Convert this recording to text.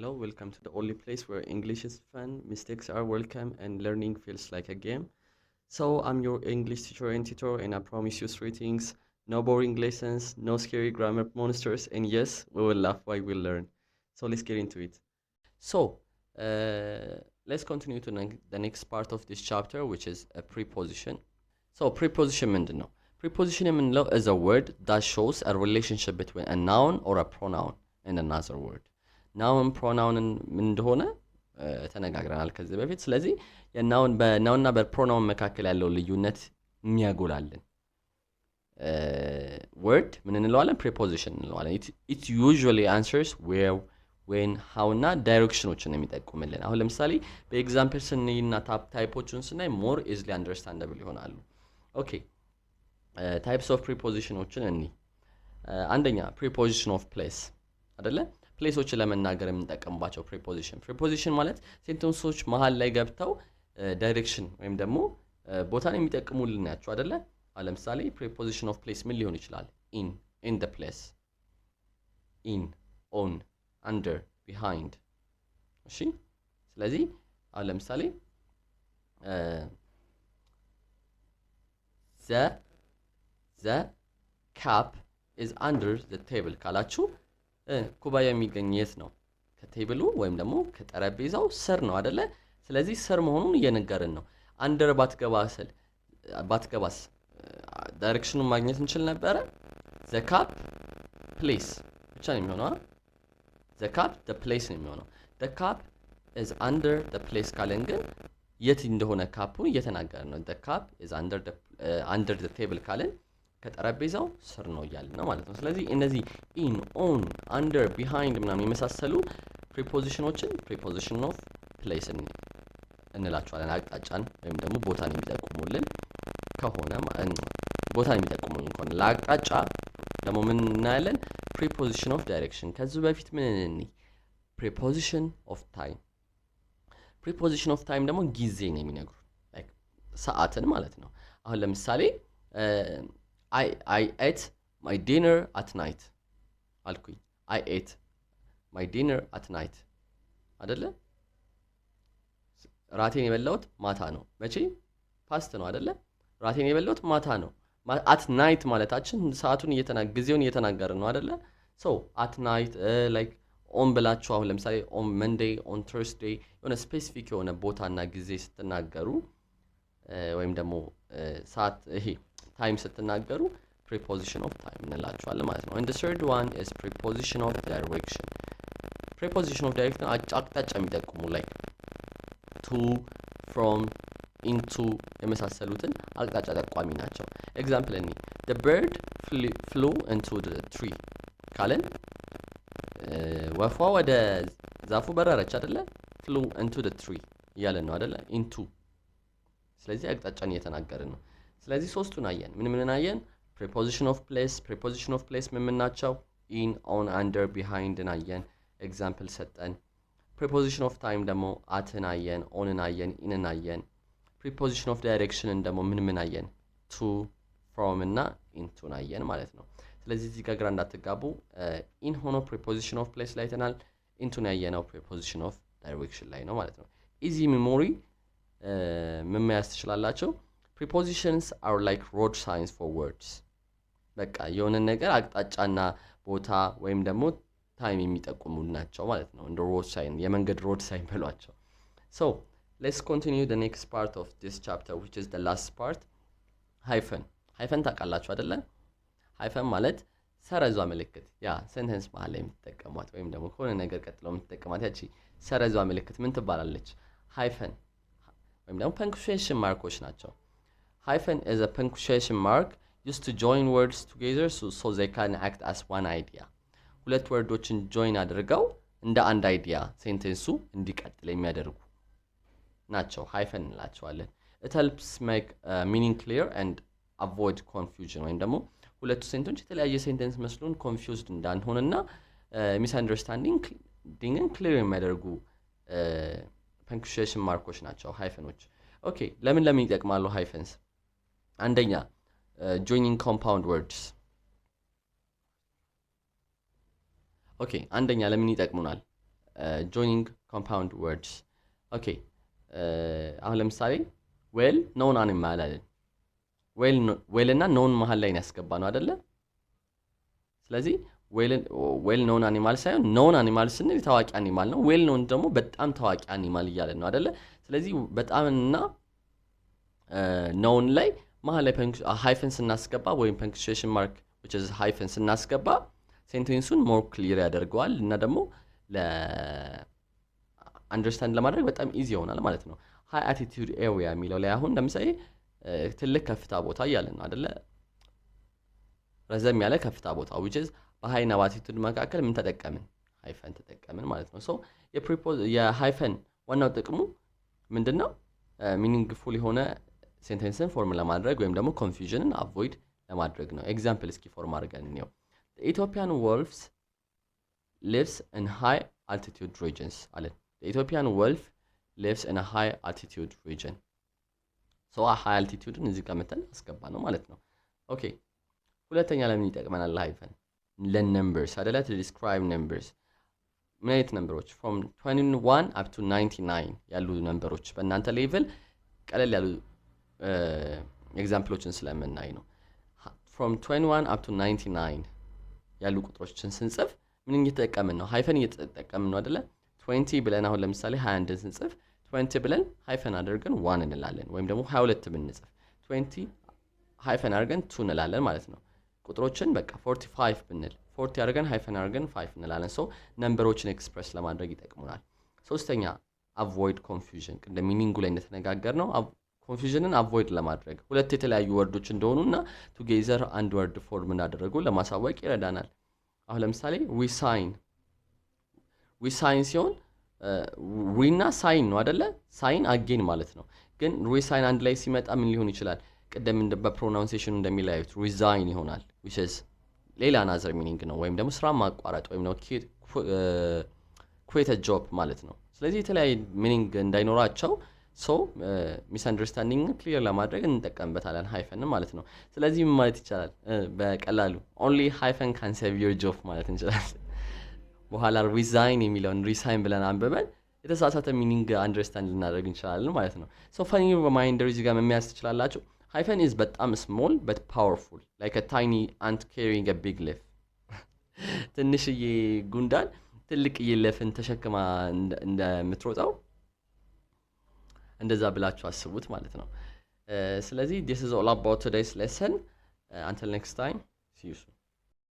Hello, welcome to the only place where English is fun, mistakes are welcome, and learning feels like a game. So, I'm your English teacher and tutor, and I promise you three things: no boring lessons, no scary grammar monsters, and yes, we will laugh while we learn. So, let's get into it. So, let's continue to the next part of this chapter, which is a preposition. So, preposition ምንድን ነው? Preposition የምንለው is a word that shows a relationship between a noun or a pronoun and another word. ናውን ፕሮናውንን ምን እንደሆነ ተነጋግረናል ከዚህ በፊት። ስለዚህ የናውን በናውንና በፕሮናውን መካከል ያለው ልዩነት የሚያጎላልን word ምን እንለዋለን? preposition እንለዋለን። it usually answers where, when, how እና ዳይሬክሽኖችን የሚጠቁምልን። አሁን ለምሳሌ በኤግዛምፕል ስንይና ታይፖቹን ስናይ more easily understandable ይሆናሉ። ኦኬ types of prepositionዎችን እኒ አንደኛ preposition of place አይደለ? ፕሌሶችን ለመናገር የምንጠቀምባቸው preposition ማለት ሴንተንሶች መሃል ላይ ገብተው ዳይሬክሽን ወይም ደግሞ ቦታን የሚጠቅሙልን ናቸው አይደለ? ለምሳሌ preposition of place ምን ሊሆን ይችላል? in the place፣ in፣ on፣ under፣ behind። እሺ ስለዚህ ለምሳሌ the cup is under the table ካላችሁ ኩባያ የሚገኝ የት ነው? ከቴብሉ ወይም ደግሞ ከጠረጴዛው ስር ነው አይደለ? ስለዚህ ስር መሆኑን እየነገርን ነው። አንደር ባትገባስ ዳይሬክሽኑን ማግኘት እንችል ነበረ። the cup place ብቻ ነው የሚሆነው። the cup the place ነው የሚሆነው። the cup is under the place ካለን ግን የት እንደሆነ ካፑን እየተናገርን ነው። the cup is under the table ካለን ከጠረጴዛው ስር ነው እያልን ነው ማለት ነው። ስለዚህ እነዚህ in, on, under, behind ምናምን የመሳሰሉ prepositionዎችን preposition of place እንላቸዋለን። አቅጣጫን ወይም ደግሞ ቦታን የሚጠቁሙልን ከሆነ ቦታን የሚጠቁሙልን ከሆነ ለአቅጣጫ ደግሞ ምን እናያለን? preposition of direction። ከዚህ በፊት ምን እንኒ? preposition of time። preposition of time ደግሞ ጊዜን የሚነግሩ like ሰዓትን ማለት ነው። አሁን ለምሳሌ I ate my dinner at night አልኩኝ። I ate my dinner at night አይደለ? ራቴን የበላሁት ማታ ነው። መቼ? ፓስት ነው አይደለ? ራቴን የበላሁት ማታ ነው። at night ማለታችን ሰዓቱን ጊዜውን እየተናገርን ነው አይደለ? so at night like on ብላችሁ አሁን ለምሳሌ on Monday, on Thursday የሆነ ስፔሲፊክ የሆነ ቦታና ጊዜ ስትናገሩ ወይም ደግሞ ሰዓት ይሄ time ስትናገሩ preposition of time እንላቸዋለን ማለት ነው። and the third one is preposition of direction። preposition of direction አቅጣጫ የሚጠቁሙ like to, from፣ into የመሳሰሉትን አቅጣጫ ጠቋሚ ናቸው። ኤግዛምፕል እኒ the bird flew into the tree ካለን ወፏ ወደ ዛፉ በረረች አይደለ? flew into the tree እያለን ነው አይደለ? into። ስለዚህ አቅጣጫን እየተናገርን ነው። ስለዚህ ሶስቱን አየን። ምን አየን? preposition of place ምን ናቸው? in, on፣ under፣ behind አየን። ኤግዛምፕል ሰጠን። preposition of time ደግሞ አትን አየን፣ ኦንን አየን፣ ኢንን አየን። preposition of direction ደግሞ ምን አየን? to፣ from እና into አየን ማለት ነው። ስለዚህ እዚህ ጋር ግራ እንዳትጋቡ in ሆኖ preposition of place ላይ ተናል፣ into ያየነው preposition of direction ላይ ነው ማለት ነው። easy memory ምን መያዝ ትችላላችሁ? prepositions are like road signs for words። በቃ የሆነ ነገር አቅጣጫና ቦታ ወይም ደግሞ ታይም የሚጠቁሙ ናቸው ማለት ነው። እንደ road sign የመንገድ road sign በሏቸው። so let's continue the next part of this chapter which is the last part። ሃይፈን ታውቃላችሁ አይደለ? ሃይፈን ማለት ሰረዟ ምልክት ያ ሴንተንስ መሃል ላይ የምትጠቀሟት ወይም ደግሞ ከሆነ ነገር ቀጥለው የምትጠቀሟት ያቺ ሰረዟ ምልክት ምን ትባላለች? ሃይፈን ወይም ደግሞ punctuation ማርኮች ናቸው። hyphen is a punctuation mark used to join words together so they can act as one idea። ሁለት ወርዶችን join አድርገው እንደ አንድ አይዲያ ሴንተንሱ እንዲቀጥል የሚያደርጉ ናቸው። ሃይፈን እንላቸዋለን። it helps make meaning clear and avoid confusion ወይም ደግሞ ሁለቱ ሴንተንሶች የተለያየ ሴንተንስ መስሎን confused እንዳንሆንና misunderstanding ክሊር የሚያደርጉ punctuation ማርኮች ናቸው ሃይፈኖች። ኦኬ ለምን ይጠቅማሉ ሃይፈንስ? አንደኛ joining compound words። ኦኬ አንደኛ ለምን ይጠቅሙናል? joining compound words okay አሁን ለምሳሌ well known animal አለን well እና known መሃል ላይ ያስገባ ነው አይደለ ስለዚህ well known animal ሳይሆን known animal ስንል ታዋቂ አኒማል ነው well known ደግሞ በጣም ታዋቂ አኒማል እያለን ነው አይደለ ስለዚህ በጣም እና known ላይ መሃል ላይ ሃይፈን ስናስገባ ወይም punctuation mark which is hyphen ስናስገባ ሴንቴንሱን more clear ያደርገዋል እና ደግሞ understand ለማድረግ በጣም easy ይሆናል ማለት ነው high altitude area የሚለው ላይ አሁን ለምሳሌ ትልቅ ከፍታ ቦታ እያለን ነው አይደለ ረዘም ያለ ከፍታ ቦታ which is በhigh እና altitude መካከል ምን ተጠቀምን ሃይፈን ተጠቀምን ማለት ነው so የሃይፈን ዋናው ጥቅሙ ምንድነው meaningful የሆነ ሴንቴንስን ፎርም ለማድረግ ወይም ደግሞ confusionን avoid ለማድረግ ነው ኤግዛምፕል እስኪ ፎርም አድርገን ነው The Ethiopian wolves lives in high altitude regions አለን The Ethiopian wolf lives in a high altitude region so a high altitude እዚህ ጋር መተን አስገባ ነው ማለት ነው ኦኬ ሁለተኛ ለምን ይጠቅመናል ሃይፈን ለነምበርስ አይደለ to describe numbers ምን አይነት ነምበሮች from 21 up to 99 ያሉ ነምበሮች በእናንተ ሌቭል ቀለል ያሉ ኤግዛምፕሎችን ስለምናይ ነው from 21 up to 99 ያሉ ቁጥሮችን ስንጽፍ ምን እየተጠቀምን ነው ሃይፈን እየተጠቀምን ነው አይደለ 20 ብለን አሁን ለምሳሌ 21 ስንጽፍ 20 ብለን ሃይፈን አድርገን 1 እንላለን ወይም ደግሞ 22 ብንጽፍ 20 ሃይፈን አድርገን 2 እንላለን ማለት ነው ቁጥሮችን በቃ 45 ብንል 40 አድርገን ሃይፈን አድርገን 5 እንላለን ሶ ነምበሮችን ኤክስፕረስ ለማድረግ ይጠቅሙናል ሶስተኛ avoid confusion እንደ ሚኒንጉ ላይ እንደተነጋገርነው ኮንፊውዥንን አቮይድ ለማድረግ ሁለት የተለያዩ ወርዶች እንደሆኑና ቱጌዘር አንድ ወርድ ፎርም እንዳደረጉ ለማሳወቅ ይረዳናል አሁን ለምሳሌ we sign ሲሆን we እና sign ነው አይደለ sign again ማለት ነው ግን we sign አንድ ላይ ሲመጣ ምን ሊሆን ይችላል ቀደም እንደ በፕሮናንሴሽኑ እንደሚላዩት resign ይሆናል which is ሌላ another meaning ነው ወይም ደግሞ ስራ ማቋረጥ ወይም ነው quit a job ማለት ነው ስለዚህ የተለያየ ሚኒንግ እንዳይኖራቸው so misunderstanding clear ለማድረግ እንጠቀምበታለን ሃይፈን ማለት ነው ስለዚህ ምን ማለት ይቻላል በቀላሉ only hyphen can save your job ማለት እንችላለን በኋላ resign የሚለውን resign ብለን አንብበን የተሳሳተ ሚኒንግ አንደርስታንድ ልናደርግ እንችላለን ማለት ነው so funny reminder እዚህ ጋር መያዝ ትችላላችሁ hyphen is በጣም small but powerful like a tiny ant carrying a big leaf ትንሽዬ ጉንዳን ትልቅዬ ለፍን ተሸክማ እንደምትሮጣው እንደዛ ብላችሁ አስቡት ማለት ነው ስለዚህ this is all about today's lesson until next time see you soon